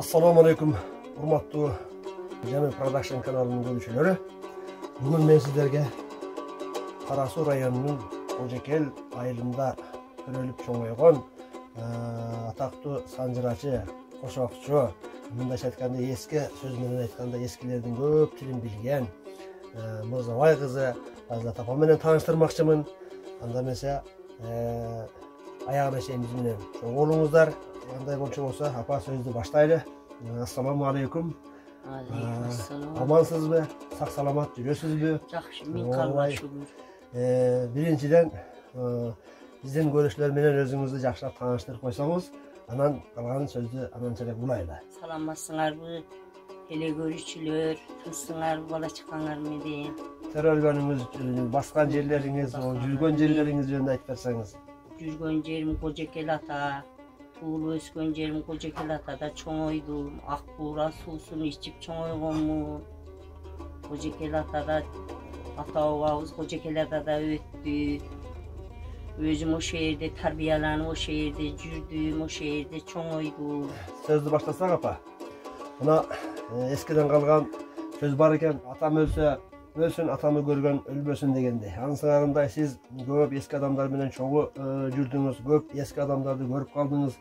Assalamu alaikum, hurmatlı Cemil Production kanalının görüşülері. Bugün men sizlerge Karasu rayonunun Kocakel ayılında körülüp çoğuygan ataklı sancıraçı, koşakçı, mındaş aytkanda eski söz menen aytkanda eskilerden köp tilin bilgen Mırzabay kızı Azda Tapa menen tanıştırmakçımın. Anda mesela ayağına şeyimiz menen çoğu olunuzlar. Yanday bolçu olsa apa sözü başlaydı. Assalamu alaikum. Aleykümselam. Amansız mı? Sağ salamat жүрөсүз mü? Жақсы, мен қалған шүгір. Birinciden bizden görüşler menen özünüzü жақшылап tanıştırıp koysanız, anan kalgan sözü anançalak bulayla. Salamatсыңарбы, теле көрүүчүлөр, тынчсыңарбы, бала чакаңар менен? Төрөлгөнүңүz, баскан жерлериңиz, жүргөн жерлериңиz жөнүндө айтып берсеңиz. Жүргөн жерим Кожекел ата, туылып өскөн жерим Кожекел атада чоңойдум. Ак буура суусун ичип чоңойгонмун. Кожекел атада ата-бабабыз Кожекел атада өттү. Өзüm o şehirde tarbiyalanıp, o şehirde жүрдüm, o şehirde çoğoydum. Sözü başlasak apa. Buna eskiden kalgan söz var iken atam ölse ölsün, atamı görgen ölbösün degende. Ansılarında siz köp eski adamlar bilen çoğu жүрдүңүz, köp eski adamlardı görüp kaldınız.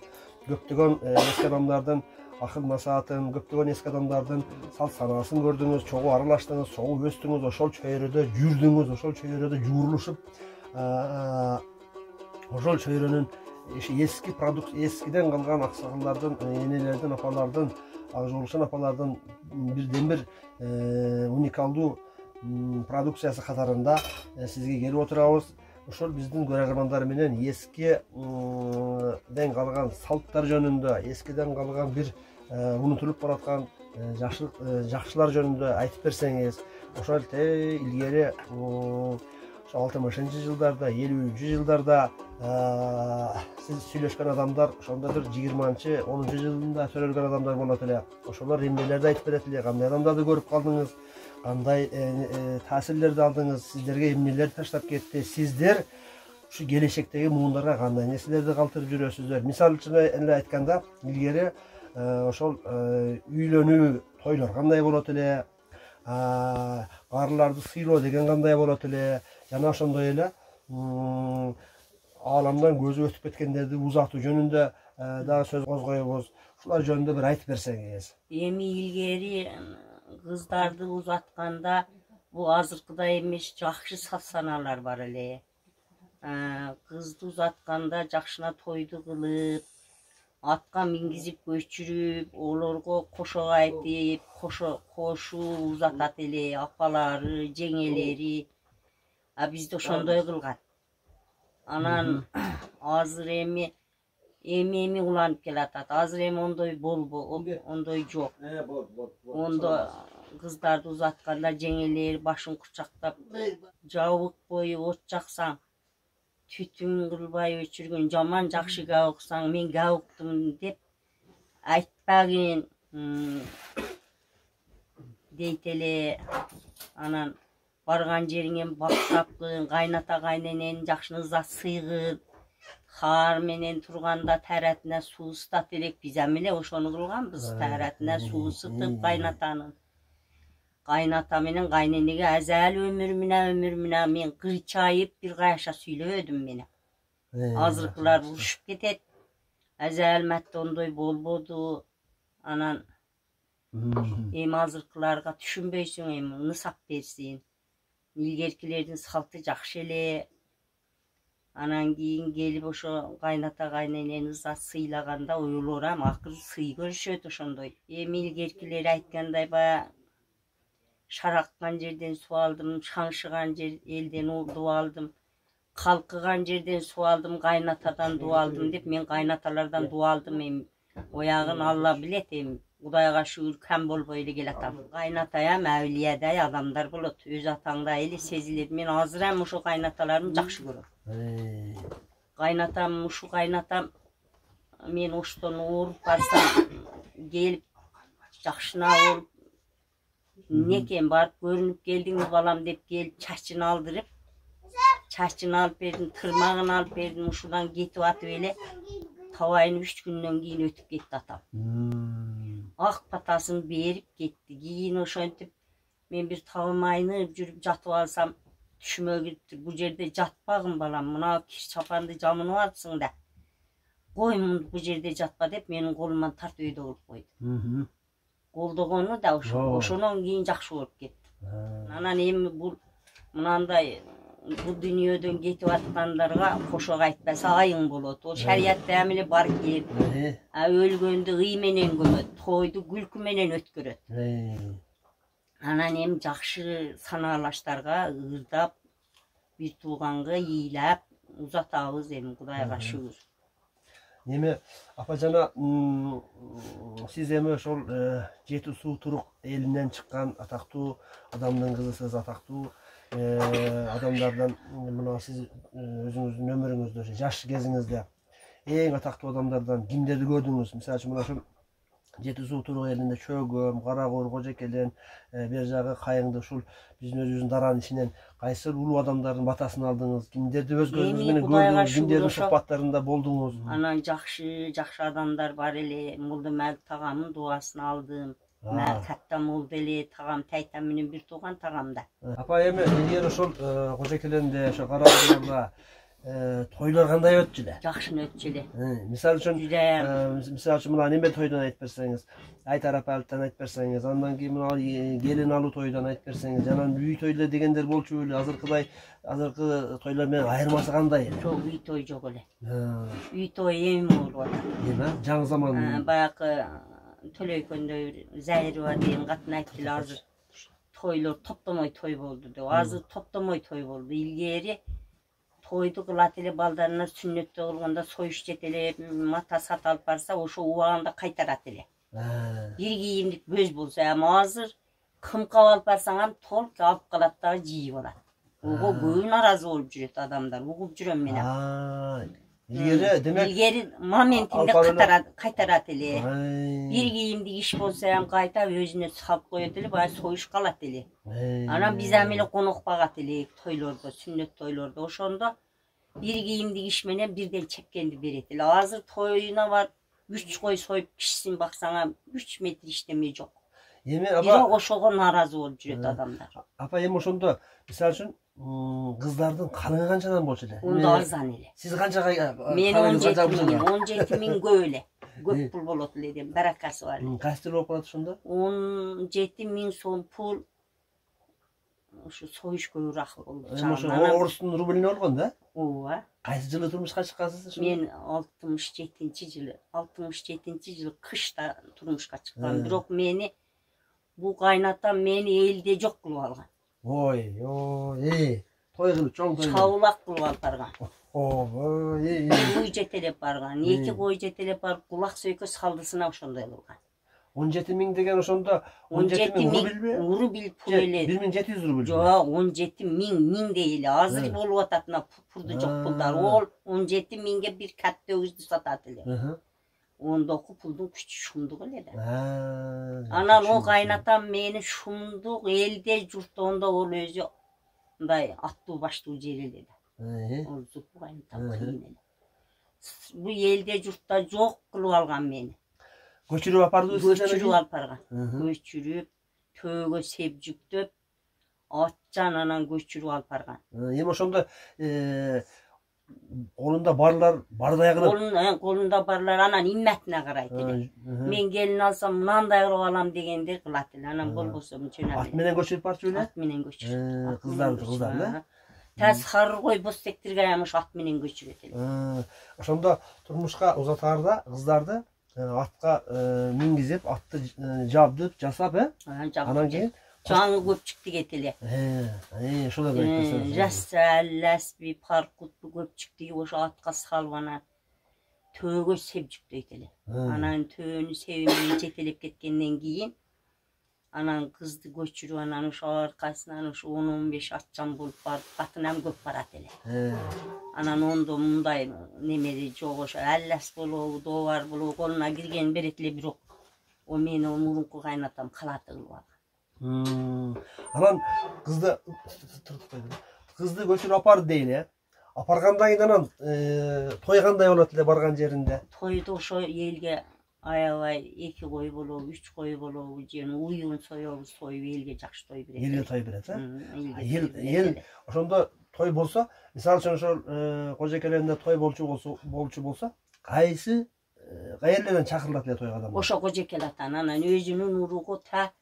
Köptөгөн eski adamlardan akıl nasihatın, köptөгön eski adamlardan salt sanasın gördünüz, çoğu aralaştınız, çoğu östünüz, oşol çöyrödө жүрдүңüz, oşol çöyrödö juruluşup oşol çöyrönün eski produkt, eskiden kalgan aksakıllardan, enelerden, apalardan, Akjoluşan apalardan birden-bir unikalдуу продукциясы катарында sizge келип отурабыз. Ошол биздин көрөрмандар менен eskiden калган салттар жөнүндө, eskiden калган бир унутулуп бараткан жакшылар жөнүндө айтып берсеңиз, ошол илгери 60-шы жылдарда, 50-cü жылдарда siz сүйлөшкөн адамдар ошондо бир 20-cı, 10-cü жылында төрөлгөн адамдар болот эле. Ошолор эмнелерди айтып берет эле, кандай адамдарды көрүп калдыңыз, кандай таасирлерди алдыңыз, сиздерге эмнелер таштап кетти, сиздер ушу келечектеги муундарга кандай нерселерди калтырып жүрөсүздөр. Мисал үчүн эле айтканда, илгери ошол үйлөнүү, тойлор кандай болот эле, каарыларды сыйлоо деген кандай болот эле, жана ошондой эле ааламдан көзү өтүп кеткендерди узатуу жөнүндө дагы сөз козгойбуз. Ушулар жөнүндө бир айтып берсеңиз. Эми илгери кыздарды узатканда бул азыркыдай эмес, жакшы сафсаналар бар эле. Кызды узатканда жакшына тойду кылып, атка мингизип көчүрүп, олорго кошо айтып, кошуу узатат эле, апалары, жеңелери. Бизде ошондой кылган. Анан азыр эми уланып келатат. Азыр эми ондой ондой жок. Ондо кыздарды узатканда жеңелери башын кучактап, жабык коюп от жаксаң, түтүн кылбай өчүргөн, жаман жакшы кабыксаң, мен кабыктым деп айтпагын дейт эле. Анан барган жериңен бактапкын, кайната кайненени жакшыныза сыйгын, хаар менен турганда тааратына суу ысытат элек. Биз эмеле ошону кылганбыз, тааратына суу ысытып кайнатанын. Кайната менен кайненеге азал өмүр менен мен кырчайып бир каяша сүйлөдүм менен. Азыркылар урушуп кетет. Азал матта ондой болбоду. Анан эми азыркыларга түшүнбөйсүң, эми нысап берсин. Илгеркилердин салты жакшы эле. Анан кийин келип ошо кайната кайненени сыйлаганда ойлорам, акыр сый көрүшөт ошондой. Эми илгеркилер айткандай баягы шараккан жерден суу алдым, шаңшыган элден дуу алдым, калкыган жерден суу алдым, кайнатадан дуу алдым деп, мен кайнаталардан дуу алдым. Эми оягын Алла билет, эми Кудайга шүгүр кам болбой эле келатам. Кайнатаям әулиядай адамдар болот, өз атаңда эле сезилет. Мен азыр эми ошо кайнаталарымды жакшы көрөм. Кайнатам, ушу кайнатам мен оштон ооруп барсам келип жакшына болуп, некен барып көрүнүп келдиңби балам деп келип чачын алдырып, чачын алып бердим, тырмагын алып бердим, ушудан кетип атып эле табайын 3 күндөн кийин өтүп кетти атам. ак батасын берип кетти. Кийин ошентип мен бир табым айнып жүрүп жатып алсам түшүмө кириптир. Бул жерде жатпагын балам, мына кир чапанды жамынып алыпсың да. Кой бул жерде жатпа деп менин колуман тартып өйдө кылып койду. Колдогону да ошонон кийин жакшы болуп кетти. Анан эми бул мынандай бул дүйнөдөн кетип аткандарга кошок айтпаса айың болот. Ол шариятта эмеле бар экен. Өлгөндү ый менен көмөт, тойду күлкү менен өткөрөт. Анан эми жакшы санаалаштарга ырдап, бир тууганга ыйлап узатабыз эми, Кудайга шүгүр. Эми апа жана сиз эми ошол Жети Суу Турук элинен чыккан атактуу адамдын кызысыз, атактуу адамдардан мына сиз өзүңүздүн өмүрүңүздө жаш кезиңизде эң атактуу адамдардан кимдерди көрдүңүз? Мисалы үчүн мына ошол Жети Суу Турук элинде Чөгөм, Каракор, Кожекелен, бер жагы Кайыңды ушул биздин өзүбүздүн даранын ичинен кайсы улуу адамдардын батасын алдыңыз? Кимдерди өз көзүңүз менен көрдүңүз? Кимдердин сухбаттарында болдуңуз? Анан жакшы адамдар бар эле. Молдомалик тагамдын дуасын алдым. Катта молдо эле тагам, тайтам менен бир тууган тагам да. Апа эми эгер ошол Кожекеленде, ошо Каракордо тойлор кандай өттү эле? Жакшы өттү эле. Мисалы үчүн мына неме тойдон айтып берсеңиз, Айтар апалыктан айтып берсеңиз, андан кийин мына келин алуу тойдон айтып берсеңиз, жана үй тойлор дегендер болчу беле? Азыркы тойлор менен айырмасы кандай? Жок, үй той жок эле. Үй той эми болуп атат. Эме жаңы заман. Баягы Төлөйкөндө Зайырова деген катын айтты эле, азыр тойлор топтомой той болду деп. Азыр топтомой той болду. Илгери тойду кылат эле, балдарына сүннөттө кылганда союш жет эле, мата сат алып барса, ошо убагында кайтарат эле. Бир кийимдик бөз болсо, эми азыр кымкап алып барсаң ham толук алып калат дагы жийип алат. Ого көбү наразы болуп жүрөт адамдар, угуп жүрөм мен. Илгери моментинде кайтарат эле. Бир кийимдик иш болсо ham кайта өзүнө салып коет эле, баягы союш калат эле. Анан биз ам эле конок багат элек тойлордо, сүннөт тойлордо. Ошондо бир кийимдик иш менен бирден чеккенди берет эле. Азыр тоюна бар 3 кой союп кишисин баксаң 3 метр иштеме жок. Бирок ошого наразы болуп жүрөт адамдар. Апа эми ошондо мисалы үчүн кыздардын калыңы канчадан болчу эле? Ондо арзан эле. Сиз канчага? Мен 17 миң көп эле. Көп пул болот эле деп баракасы бар. Кайсы тил болуп калат ошондо? 17 миң сом пул. Ошо союш көбүрөөк болду. Ошо орустун рублине болгон да? Ооба. Кайсы жылы турмушка чыккансыз? Мен 67-жылы кышта турмушка чыккам. Бирок мени бул кайнатам мени элде жок кылып алган. Ой, той кылып, чоң той. Чабулак кылып алып барган. Ой, кой жетелеп барган. 2 кой жетелеп барып, кулак сөйкө салдысына ошондой кылган. 17 миң деген ошондо 17 миң рубль пул эле. 1700 рубль. Жок, 17 миң дейли. Азыр болуп атат мына пулду жок пулдар. Ол 17 миңге бир катта өгүздү сатат эле. Ондоку пулдун күчү шумдук эле да. Анан о кайнатам мени шумдук элде журтондо ол өзү мындай аттуу баштуу жер эле да. Ол зуп кайнатам кыйын эле. Бул элде журтта жок кылып алган мени. Көчүрүп апарды? Көчүрүп алып барган. Көчүрүп, төөгө сеп жүктөп, атчан анан көчүрүп алып барган. Эми ошондо колунда барлар бардай кылат. Колунда барлар анан имматына карайт эле. Мен келин алсам мынандай кылып алам дегендер кылат эле. Анан болбосо жөн эле. Ат менен көчүрүп барчу беле? Ат менен көчүрүп. Кыздар эле. Тас харгой бостектирге ам ошо ат менен көчүрөт эле. Ошондо турмушка узатаарда кыздарды атка мингизип, атты жабдып, жасап, анан кийин жаңы көпчүк тигет эле. Ошолор айтпасаңыз. Жаса, ласпи, паркутпу көпчүк тигип ошо атка салып анан төөгө сеп жүктөйт эле. Анан төөнү себип жетелеп кеткенден кийин анан кызды көчүрүп анан ошо аркасынан ошо 10-15 атчан болуп барып, катын ам көп барат эле. Анан ондо мындай немеди жок, ошо аллас болобу, дообар болобу, колуна кирген берет эле, бирок о мени мурунку кайнатам калаты кылып алган. Анан кызды көчүрүп апарды дейли, апаргандан кийин анан той кандай болот эле барган жеринде? Тойду ошо элге аябай 2 кой болобу, 3 кой болобу, же уюн соёбу, союп элге жакшы той берет. Элге той берет, эл ошондо той болсо, мисалы үчүн ошол кожокелеринде той болчу болсо, кайсы каерлерден чакырылат эле тойго адам? Ошо кожокел атан, анан өзүнүн уругу та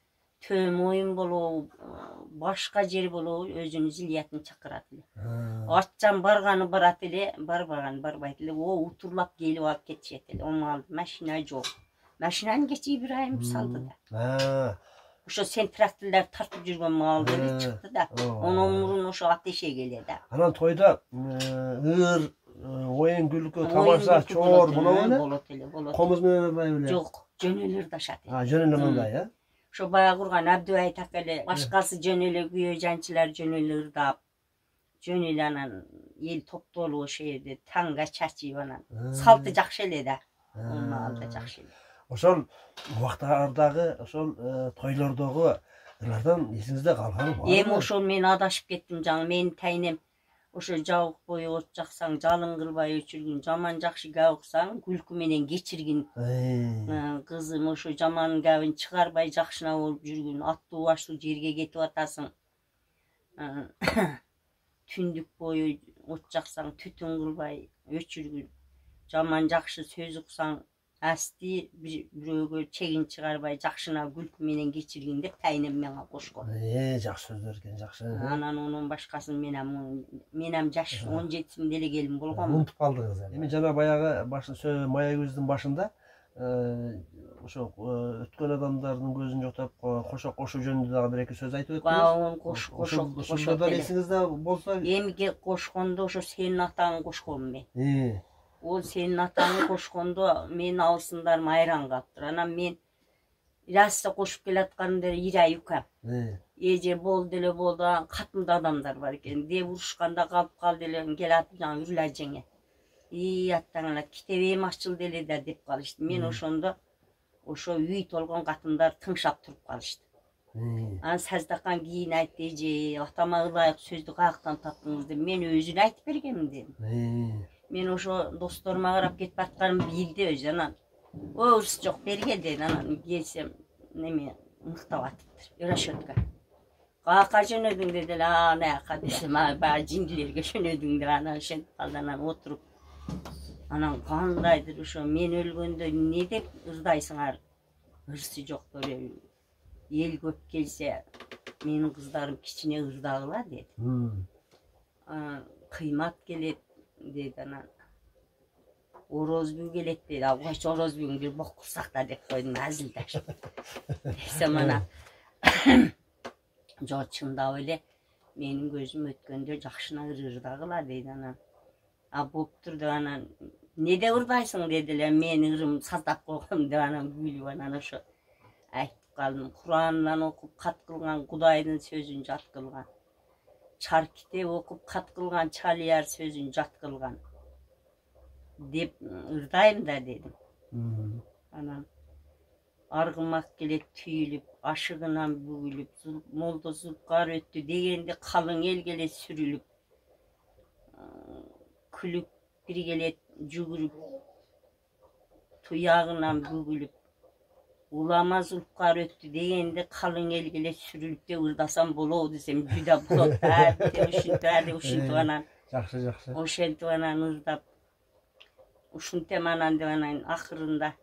Төмөйүн болобу, башка жер болобу, өзүнүн зилиятын чакырат эле. Атчан барганы барат эле, барбаганы барбайт эле. О утурлап келип алып кетишет эле. Омалды машина жок. Машинаны кече Ибраим салды да. Ошо сен тракторлор тартып жүргөн маалда эле чыкты да. Онун мурун ошо ат эшеги эле да. Анан тойда ыр, оюн күлкү, тамаша, чоор болобу эле? Болот эле, болот. Комуз менен ырдай эле? Жок, жөн дашат эле. Жөн эле мындай, Ошо баягы курган Абдыбай так эле башкасы жөн эле күйөө жанчылар жөн эле ырдап, жөн эле анан эл топтолуп ошо жерде таңга чачып анан салты жакшы эле да. Маалда жакшы эле. Ошол убактардагы ошол тойлордогу ырлардан эсиңизде калганы бар? Эми ошол мен адашып кеттим жаңы. Менин тайнем ошо жабык бою от жаксаң, жалын кылбай өчүргүн, жаман жакшы гап уксаң, күлкү менен кечиргин. Кызым ошо жаман габын чыгарбай жакшына болуп жүргүн, аттуу баштуу жерге кетип атасың. Түндүк бою от жаксаң, түтүн кылбай өчүргүн, жаман жакшы сөз уксаң, асти бирөөгө чегин чыгарбай жакшына күлкү менен кечиргин деп тайнем мага кошкон. Жакшы сөздөр экен, жакшы. Анан онун башкасын менам жаш 17-синде эле келин болгом. Унутуп калдыңыз эми. Эми жана баягы мая күздүн башында ошо өткөн адамдардын көзүн жоктоп кошок кошуу жөнүндө дагы бир эки сөз айтып өттүңүз. Ошондо да эсиңизде болсо, эмиге кошкондо ошо сенин атаң кошконмун мен. Ол сенин атаңы кошкондо менин абысындарым айран калыптыр. Анан мен раса кошуп келатканымда ирай укам. Эже болду эле болду, катымда адамдар бар экен. Деп урушканда калып эле келатып жаңы үрүл ажеңе. Аттаңла китебем ачылды эле да деп калышты. Мен ошондо ошо үй толгон катымдар тыңшап туруп калышты. Анан саздакан кийин айтты, эже атама ылайык сөздү каяктан таптыңыз деп. Мен өзүнө айтып бергенмин дедим. Мен ошо досторума карап кетип атканымды билди өзү. Анан урус жок берге dedi. Анан келсем неме мыктап атыптыр. Расчетка. Каяка жөнөдүң деди эле. Анаяка десем, баягы жиндилерге жөнөдүң деп анан ошентип калды. Анан отуруп анан кандайдыр ошо мен өлгөндө не деп ырдайсыңар? Ырсы жок эле. Эл көп келсе менин кыздарым кичине ырдагыла деди. Кыймат келет dedi. Анан орозбүү келет dedi. Кайчы орозбүүң бир бок кылсак да деп койдум азилдашып. Десем анан жок чындап эле менин көзүм өткөндө жакшына ырдагыла dedi. Анан болуптур деп анан неде ырдайсың деди эле. Мен ырым саздап койгом деп анан күлүп анан ошо айтып калдым. Курандан окуп кат кылган Кудайдын сөзүн жат кылган. Чар китеп окуп кат кылган Чалияр сөзүн жат кылган деп ырдайм да дедим. Анан аргымак келет түйүлүп, ашыгынан бүгүлүп, молдо Зулкар өттү дегенде калың эл келет сүрүлүп, күлүп бир келет жүгүрүп, туягынан бүгүлүп, улама Зулкар өттү дегенде калың эл келет сүрүлүп деп ырдасам болобу десем, жүдө болот да деп ушинтип анан жакшы. Ошентип анан ырдап ушинтем анан деп анан акырында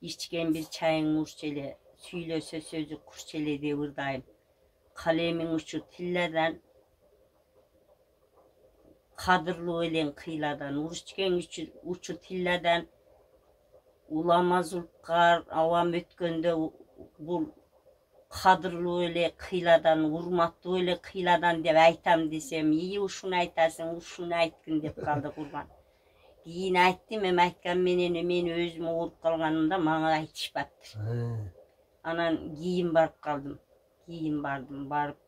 ичкен бир чайың мурч эле, сүйлөсө сөзү курч эле деп ырдайм. Калемиң учу тилладан, кадырлуу элең кыйладан, урчкен учу тилладан, улама Зулкар авам өткөндө бул кадырлуу эле кыйладан, урматтуу эле кыйладан деп айтам десем, ушуну айтасың, ушуну айткын деп калды курган. Кийин айттым, эми айткан менен мен өзүм ооруп калганымда мага айтышпаптыр. Анан кийин барып калдым. Кийин бардым, барып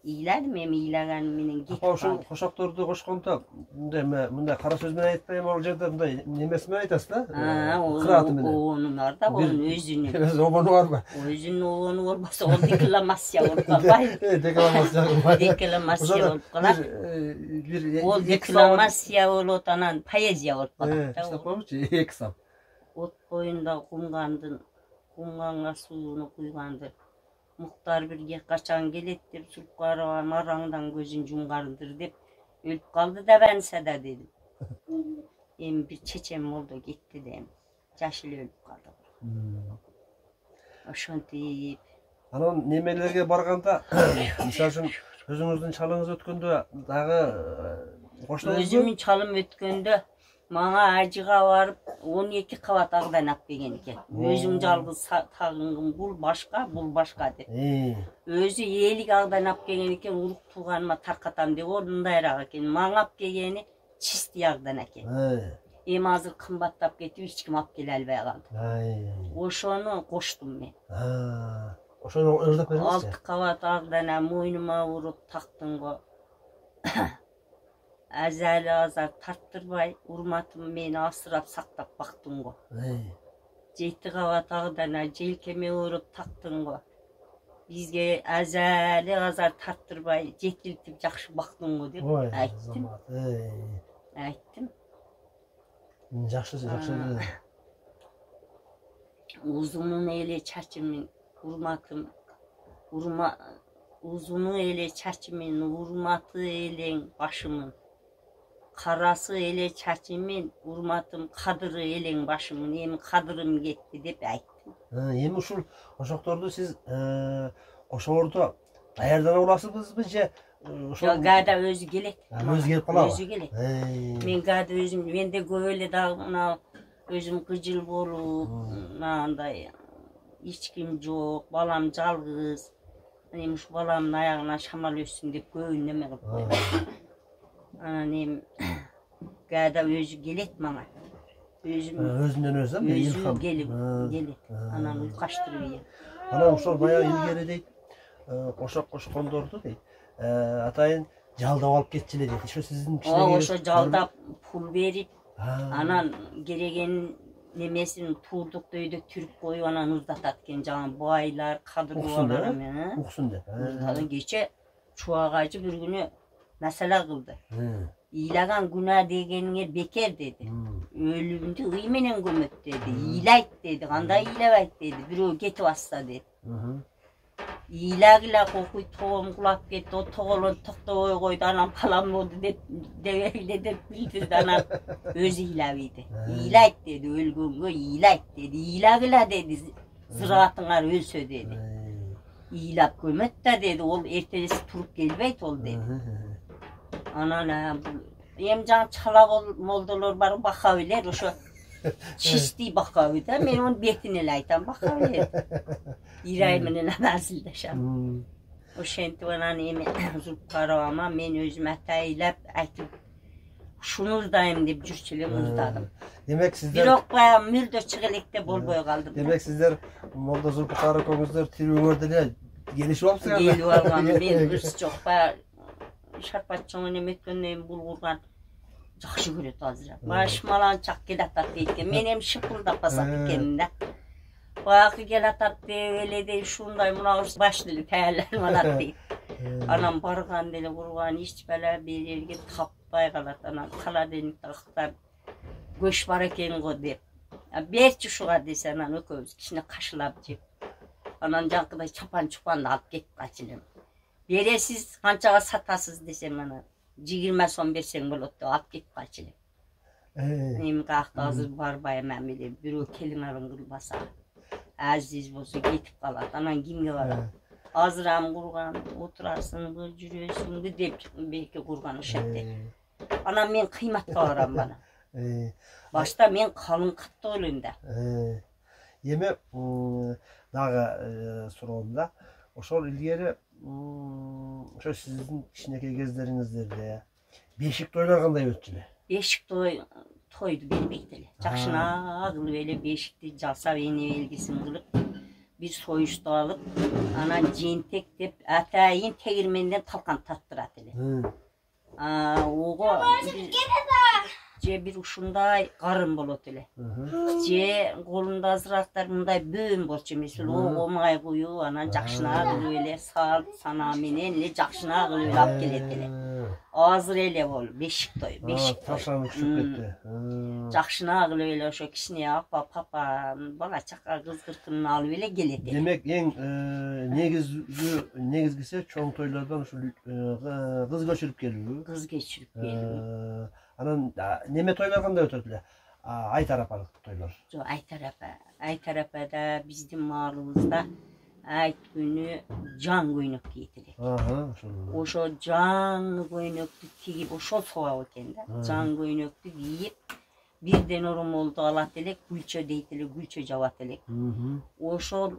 ыйладым, эми ыйлаганым менен кетип калдым. Ошол кошокторду кошкондо мындай кара сөз менен айтпайм, ал жерде мындай немеси менен айтасыз да? Кырааты менен. Обону бар да, онун өзүнүн. Обону барбы? Өзүнүн обону болбосо, ол декламация болуп калбайбы? Декламация болуп калат. Ол декламация болот, анан поэзия болуп калат да. Эки сап. От boyunda kumganга suyunu kuygandır. Muhtar birge kaçan gelet dep Zulpkaravam arаңdan gözün jumgardır dep ölüp kaldı da ben sada dedim. Em bir çeçem oldu gitti de jaşıl ölüp kaldı. Oşontip. Анан немелерге барганда, мисалы үчүн өзүңүздүн чалыңыз өткөндө дагы коштоңузбу? Өзümün çalım ötkөndө мага ажыга барып 12 кабат агдан ап берген экен. Өзүң жалгыз тагынгын бул башка деп. Өзү элик агдан ап келген экен, урук тууганыма таркатам деп орундайраак экен. Мага ап келгени чисти агдан экен. Эми азыр кымбаттап кетип эч ким ап келе албай калды. Ошону коштум мен. Ошону ырдап бериңизчи. 6 кабат агдан мойнума уруп тактым го. Azali azar tarttırбай, урматым мени асырап сактап бактың го. 7 кабат агдан желкеме уруп тактың го. Бизге azali azar tarttırбай, жетилтип жакшы бактың го деп айттым. Айттым. Жакшы. Uzunun ele çarçımın urmatım, uzunu ele çarçımın urmatı eleң başımın. Karası ele çarçımın urmatım kadırı eleң başımın. Emi kadırım ketти деп айттым. Emi ушул ошокторду сиз ошолордо даярданып аласызбы же? Yok gada özü gelet. Özü gelip kalabı? Özü gelet. Men gada özüm, men de göbele dağına özüm kıcıl bolup, nanday hiç kim yok, balam жалгыз. Anem şu balamın ayağına şamal össün dep göğünleme kılıp koydum. Anem gada özü gelet bana. Özünden özü mi? Özü gelet. Anan uykaştırıp yer. Ana ошол баягы илгери дейт, кошок кошкондорду дейт. Атайын жалдап алып кетчү эле дейт. Ошо сиздин кичине. Ошо жалдап пул берип, анан кереген немесин туурдук өйдө түрүп коюп анан уздатат экен жаңы байлар, кадырлуулар менен. Уксун деп. Анан кече чубагачы бир күнү маселе кылды. Ыйлаган күнөө дегениңер бекер деди. Өлүмдү ый менен көмөт деди. Ыйлайт деди. Кандай ыйлабайт деди. Бирөө кетип атса деди. Ыйлагыла кокуй тоом кулап кетти. О тоголон токтобой койду. Анан палам болду деп билдирди. Анан өзү ыйлабыйды. Ыйлайт деди. Өлгөнгө ыйлайт деди. Ыйлагыла деди. Зыратыңар өлсө деди. Ыйлап көмөт да деди. Ол эртеси туруп келбейт ол деди. Anan em can çala moldolar var bakabiler ошо çisti bakabida men onun betini ele aytam bakabiler İray menen azildeşam o şenti anan emi Zulpkaravama men özüm ataylap aytıp şunuzdayım dep жүрчүлөр уздаdım. Demek sizler Бирок баягы мүлдө чыгылекте болбой калдым. Demek sizler Molda Zulpkara көңүздөр тирүүңөрдө эле келишип алыпсыңар. Келип алгам мен ырс жок баягы Şarpatçının emetkenden bulgurgan жақсы көрөт азыр. Баш маланчак келатат дейт. Мен эми шыпылдап басат экенмин да. Баягы келатат деп эле де ушундай мына башты эле таяланып алат дейт. Анан барган деле курган ич бала берерге таппай калат. Анан холодильник тактап көч бар экен го деп. Берчи ушуга десе анан экөөбүз кичине кашылап жеп. Анан жанкыдай чапан-чупанды алып кетип калчу. Beresiz kançaga satasız desem ana 20 son bersen bolot da alып кетип калчу элем. Эми каакта азыр барбай мен эле бирөө келин алын кылбаса азиз болсо кетип калат. Анан кимге барат? Азыр ам курган, отурасыңбы, жүрөсүңбү деп беки курган ошентте. Анан мен кыйматка барам бана. Башта мен калың катты ойлойм да. Эми дагы суроомда ошол илгери ошо сиздин кичинекей кездериңиздерде бешик тойлор кандай өттү эле? Бешик тойду бербейт эле. Жакшына кылып эле бешикти жасап эне белгисин кылып бир союшту алып, анан жентек деп атайын тегирменден талкан тарттырат эле. Ого же бир ушундай карын болот эле. Же колунда азырактар мындай бөөм болчу эмес, ого май куюп, анан жакшына кылып эле сал сана менен эле жакшына кылып эле алып келет эле. Азыр эле бол, бешик той, бешик той. Ташланып түшүп кетти. Жакшына кылып эле ошо кичине апа, папа, бала чака кыз-кыркынын алып эле келет эле. Демек эң негизгиси чоң тойлордон ушул кыз көчүрүп келүү. Кыз көчүрүп келүү. Анан неме тойлор кандай өтөт эле? Ай тарапалык тойлор. Жок, ай тарапада биздин маалыбызда айт күнү жан көйнөк кийет элек. Ошо жан көйнөктү тигип ошол сабап экен да. Жан көйнөктү кийип бирден оромолду алат элек, гүлчө дейт элек, гүлчө жабат элек. Ошол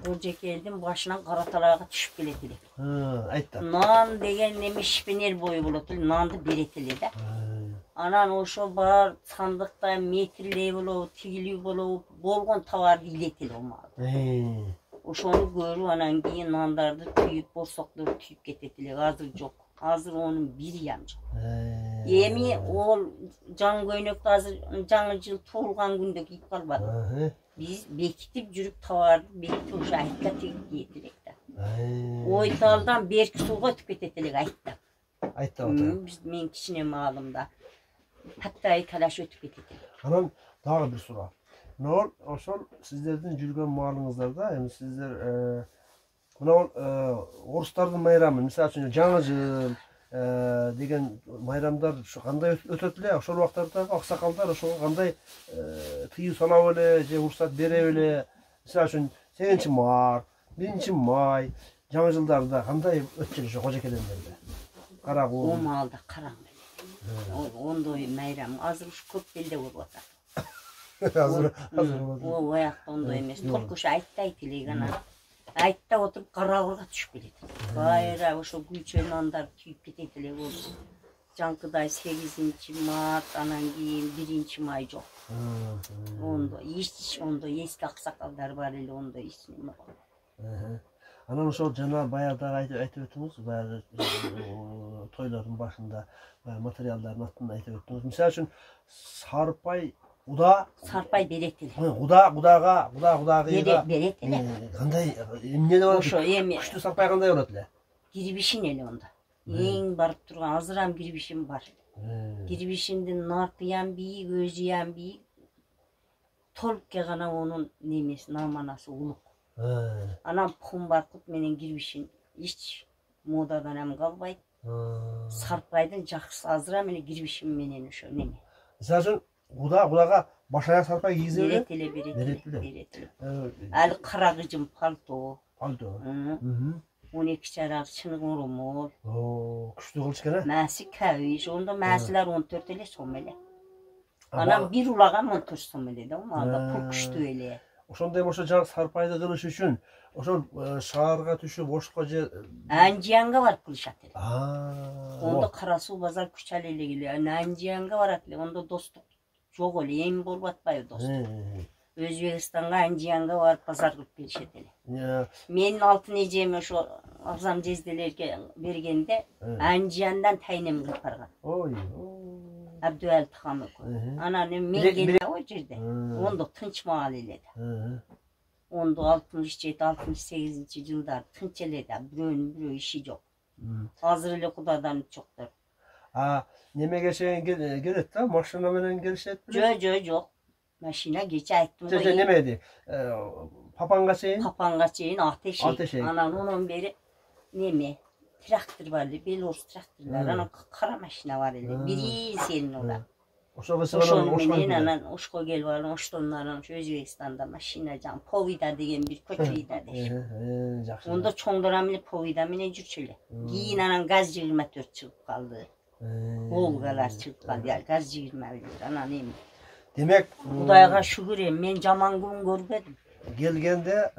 Кожекелдин башынан кара талайга түшүп келет элек. Айтты. Нан деген неме шпинер бою болот эле, нанды берет эле да. Анан ошо бар сандыкта метрлей болобу, тигилүү болобу, болгон товарды илет эле омал. Ошону көрүп анан кийин нандарды түйүп, борсоктор түйүп кетет эле. Азыр жок. Азыр онун бири ям жок. Эми ол жан көйнөктү азыр жаңы жыл туулган күндө кийип калбады. Биз бекитип жүрүп товарды бекитип ошо айтта тигип кийет элек да. Ойталдан берки сууга өтүп кетет элек айтта. Айтта отур. Мен кичине маалымда таттай талаш өтүп кетет элек. Анан дагы бир суроо. Ошол сиздердин жүргөн маалыңыздарда эми сиздер мына орустардын майрамы, мисалы үчүн жаңы жыл деген майрамдар ушу кандай өтөт эле? Ошол убактарда аксакалдар ошого кандай тыюу салап эле же уруксат берип эле? Мисалы үчүн 8-март, 1-май жаңы жылдарда кандай өтүп эле ошо Кожекелендерде? Карагул. О маалда караң эле. Ондой майрам азыр ушу көп элде болуп атат. Азыр О аякта ондой эмес. Толку ушу айттай элек анан. Айтта отуруп карагулга түшүп келет. Кайра ошо гүлчө нандар түйүп кетет эле. Жаңкыдай 8-март, анан кийин 1-май жок. Ондой эски аксакалдар бар эле, ондой эч неме бар. Анан ошол жана баягы айтып өттүңүз, баягы тойлордун башында материалдардын атын айтып өттүңүз. Мисалы үчүн Сарпай Сарпай берет эле. Кудага берет эле. Кандай эмне болот? Ошо эми күчтүү Сарпай кандай болот эле? Кирбишин эле онда. Эң барып турган азырам кирбишин бар. Кирбишиндин наркыям бийик, өзүям бийик. Толукке гана онун немеси, наманасы улук. Анан пухун баркыт менен кирбишин эч модадан эми калбайт. Сарпайдын жакшысы азырам эле кирбишин менен ошо неме. Мисалы үчүн Кудага баш аяк Сарпай кийгизе берет эле. Ал кара кыжым пальто. 12 жарак чынык оромол. Күчтүү кылыч экен. Мәси кабиш, онда мәсилер 14 эле сом эле. Анан бир улаган 14 сом эле да, мында пул күчтүү эле. Ошондой ошо жаңы Сарпайды кылыш үчүн ошол шаарга түшүп Ошко же Анжиянга барып кылышат эле. Онда Кара Суу базар күчал эле келе. Анжиянга барат эле. Онда достук жок эле, эми болуп атпайбы достук. Өзбекстанга, Анжиянга барып базар кылып келишет эле. Менин алтын эжем ошо агзам жезделерге бергенде Анжияндан тайнем кылып барган. Абдуал Тахамов. Анан мен келе о жерде. Ондо тынч маал эле да. Ондо 67-68 жылдар тынч эле да, бирөөнүн бирөө иши жок. Азыр эле Кудадан чоктор. Немеге чейин келет да, машина менен келишет беле? Жок. Машина кече айттым го. Неме дейт? Папанга чейин? Папанга чейин атешек. Анан онун бери неме? Трактор бар эле, Белорус тракторлор, анан кара машина бар эле. Бири сенин ола. Ошону менен анан Ошко келип алып, Оштон анан Өзбекстанда машина жан Повида деген бир көчөйдө дешет. Жакшы. Ондо чоңдор эле Повида менен жүрчү эле. Кийин анан ГАЗ-24 чыгып калды. Волгалар чыгып калды, ГАЗ-21. Анан эми демек, Кудайга шүгүр, мен жаман күн көрбөдүм. Келгенде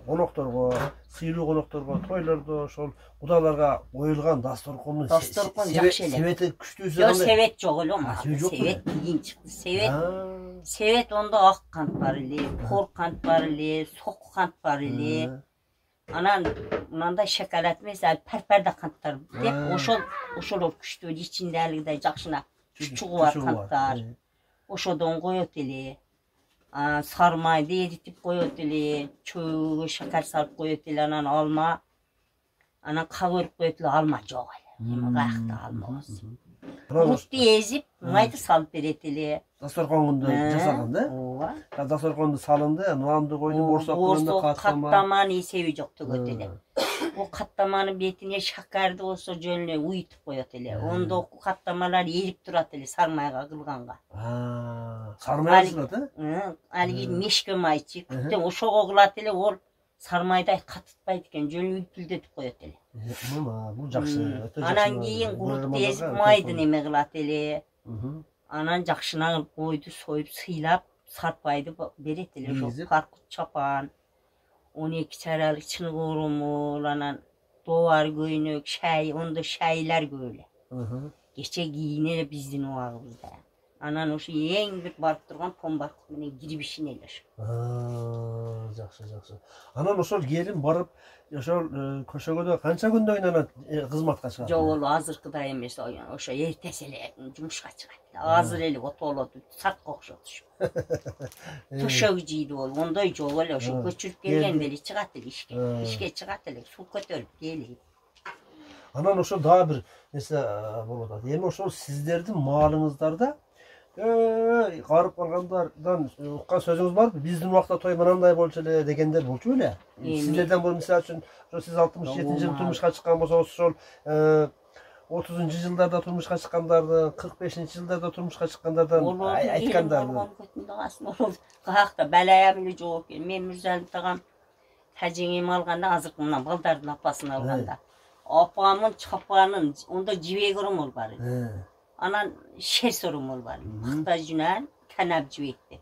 конокторго, сыйлуу конокторго, тойлордо ошол кудаларга коюлган дасторкондун жакшы эле. Себети күчтүүсү Жок, себет жок эле. Себет кийин чыкты. Себет ондо ак кант бар эле, кор кант бар эле, соку кант бар эле. Анан мындай шоколад эмес, парпарда канттар деп ошолор күчтүү, ичинде алгыдай жакшына чугу бар канттар. Ошодон коет эле. Сары майды эритип коет эле, чөйгө шакар салып коет эле, анан алма, анан кагырып коет эле, алма жок эле. Kayakta almaz. Anam Buluttu ezip, maydı salıp bereteli. dastorkonda jasaganda. Ova. Dastorkonda salındı, noamdı koydu, borsaklarında katlama. Katlamanı sevi joktu götele. O katlamanın betine şakardı olsa jönüne uyutup koyatele. Onda o katlamalar erip duratele sarmayga kılganga. Sarmaya sırada? Algi meşke mayçı. Kütten o şoğa kılatele ol sarmayday katıtpaydı eken jönü ülpüldetip koyatele. Bu jakşı. Anan keyin kuruttu ezip maydı neme kılatele. Anan jakşına kılıp koydu soyup sıylap sarpaydı beretele. Şu parkut çapan. 12 çaralık çını korumul, anan doğar göynük, şay, onda şaylar böyle. Geçe giyinele bizdin o ağımızda. Anan o şey en bir barıp durgan pombar kumine girip işin eler. Жақсы. Anan osol gelin barıp, osol köşegöde kança günde oynanat kızmatga çıkar? Жоқ ол азыркыдай эмес, ошо эртеси эле жумушка чыгат. Азыр эле отолот, сартка окшот. Төшөк жийди ол, ондой жок эле ошо көчүрүп келген бери чыгат эле ишке. Ишке чыгат эле, суу көтөрүп келип. Anan osol daha bir nese bolot ат. Эми osol sizderdin malыңızlarda qarıp kalganlardan uqqan sözünüz var mı? Bizdin vaqtda toy mananday bolçu ele degenler bolçu öyle. Sizlerden bu misal üçün siz 67. yıl turmuşqa çıqqan bolsa osol 30. yıllarda turmuşqa çıqqanlardan 45. yıllarda turmuşqa çıqqanlardan aytkandardan. Kayakta belayam ele jok eкен. Men Mürzalim tagam tajengemi alganda azırkı mынан балдардын апасын alganda. Apamın çapanın onda jibegörüm ol bar. Anan şer sorum ol bar. Xta jünen kanab jibekti.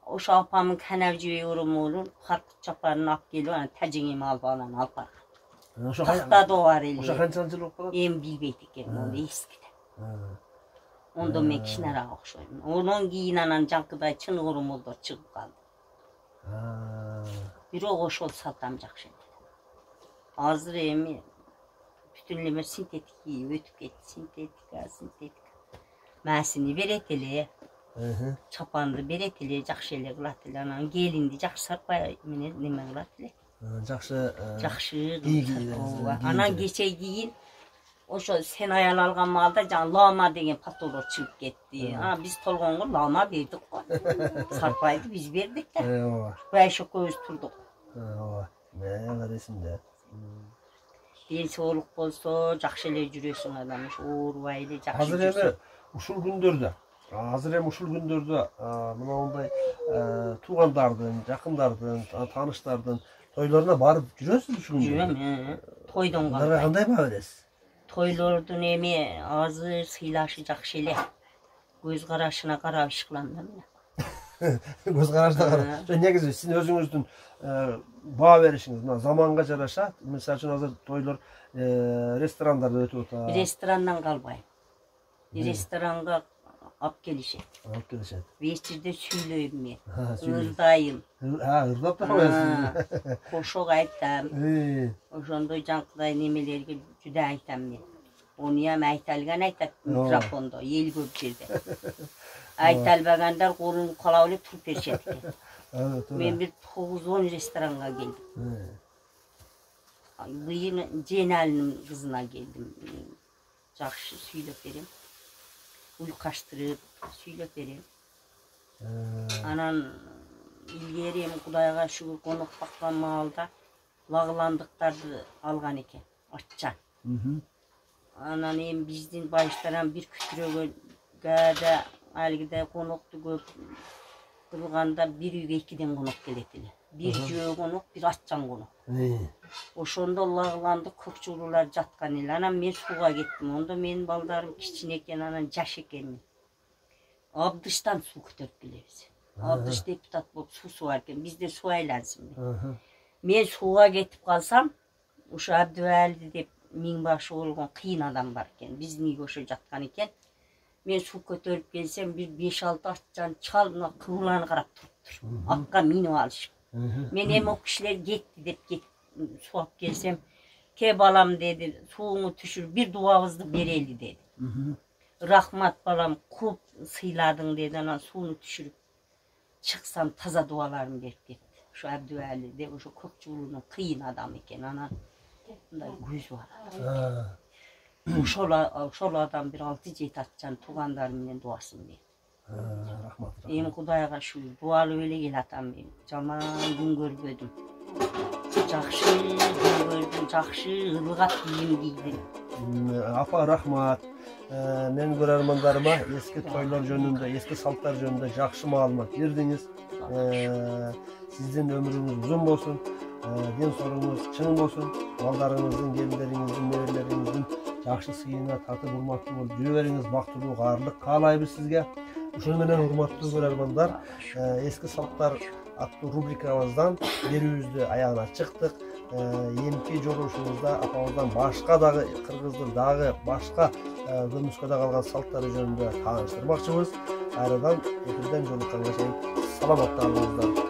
Oşo apamın kanab jibegörüm olun harkut çapanını ap gelip ana tajengemi alып anan alып bargan. Xta da var ele. Oşa kançançı jыл bolip Em bilbeyt eken onu eskide. Onda men kişinara okşoyum. Onun keyin anan jankıday çını korumoldo çıkıp kaldı. Бирок ошол салтам жакшы. Азыр эми бүтүнлөмө синтетик өтүп кетти. Синтетика. Мәсини берет эле. Чапанды берет эле, жакшы эле кылат эле. Анан келинди жакшы сарпай менен неме кылат эле. Жакшы. Анан кече кийин ошо сен аял алган маалда жана лама деген патолор чыгып кетти. Биз толгонго лама бердик го. Сарпайды биз бердик да. Байшо көз турдук. Мен эсимде. Ден соолук болсо жакшы эле жүрөсүң адам, оорубай эле жакшы. Азыр эми ушул күндөрдө мына ондай туугандардын, жакындардын, тааныштардын тойлоруна барып жүрөсүз ушул күндө? Жүрөм, тойдон калбай. Кандай баа бересиз? Toylordun эми азыр сыйлашы жакшы эле. Көз карашына карап иш кылам да мен. Көз карашына карап. Негизи сиздин өзүңүздүн баа беришиңиз мына заманга жараша, мисалы үчүн азыр тойлор ресторандарда өтүп атат. Ресторандан калбайм. Ресторанга алып келишет. Вечерде сүйлөйм мен. Ырдайм. Ырдап да коесуз. Кошок айтам. Ошондой жанкыдай немелерге жүдө айтам мен. Онуям айталган айтат микрофондо, эл көп жерде. Айталбагандар колун калап эле туруп беришет экен. Мен бир 9-10 ресторанга келдим. Быйыл Жeenалинин кызына келдим. Жакшы сүйлөп берем. Уйкаштырып сүйлөп берем. Анан илгери эми Кудайга шүгүр конок баккан маалда лагыландыктарды алган экен, атчан. Анан эми биздин байыштардан бир күтүрөгө да алгиде конокту көп кылганда бир үйгө 2ден конок келет эле. Бир жөө конок, бир атчан конок. Ошондо лагыланды көк чуулуулар жаткан эле. Анан мен сууга кеттим. Ондо менин балдарым кичине экен, анан жаш экен. Абдыштан суу көтөрүп келебиз. Абдыш депутат болуп суу сууар экен. Бизде суу айлансын. Мен сууга кетип калсам, ушу Абдыбали деп миңбашы болгон кыйын адам бар экен. Биздин үйгө ошо жаткан экен. Мен суу көтөрүп келсем, бир 5-6 атчан чал мына кыбланы карап туруптур. Атка минип алышып. Мен эми о кишилер кетти деп кетип сууап келсем, ке балам деди, сууңу түшүр, бир дуабызды берели деди. Рахмат балам, көп сыйладың деди, анан сууну түшүрүп чыксам таза дуаларын берип кетти. Ошо Абдыбали деп ошо көк чуулунун кыйын адам экен, анан мындай көзү бар. ошолардан бир 6-7 атчан туугандарым менен дубасын дейм. Рахмат. Эми Кудайга шүгүр, дубалып эле келатам мен. Жаман күн көрбөдүм. Жакшы күн көрдүм, жакшы ылгат кийим кийдим. Апа рахмат. Мен көрөрмандарыма эски тойлор жөнүндө, эски салттар жөнүндө жакшы маалымат бердиңиз. Сиздин өмүрүңүз узун болсун, ден соолугуңуз чың болсун, балдарыңыздын, келиндериңиздин, неберелериңиздин жакшы сыйына татып урматтуу болуп жүрө бериңиз, бактылуу, каарлык каалайбыз сизге. Ошону менен урматтуу көрөрмандар, эски салттар аттуу рубрикабыздан берүүбүздү аягына чыктык. Эмки жолугушуубузда апабыздан башка дагы кыргыздын дагы башка көмүскөдө калган салттары жөнүндө тааныштырмакчыбыз. Кайрадан эфирден жолукканга чейин саламатта калыңыздар.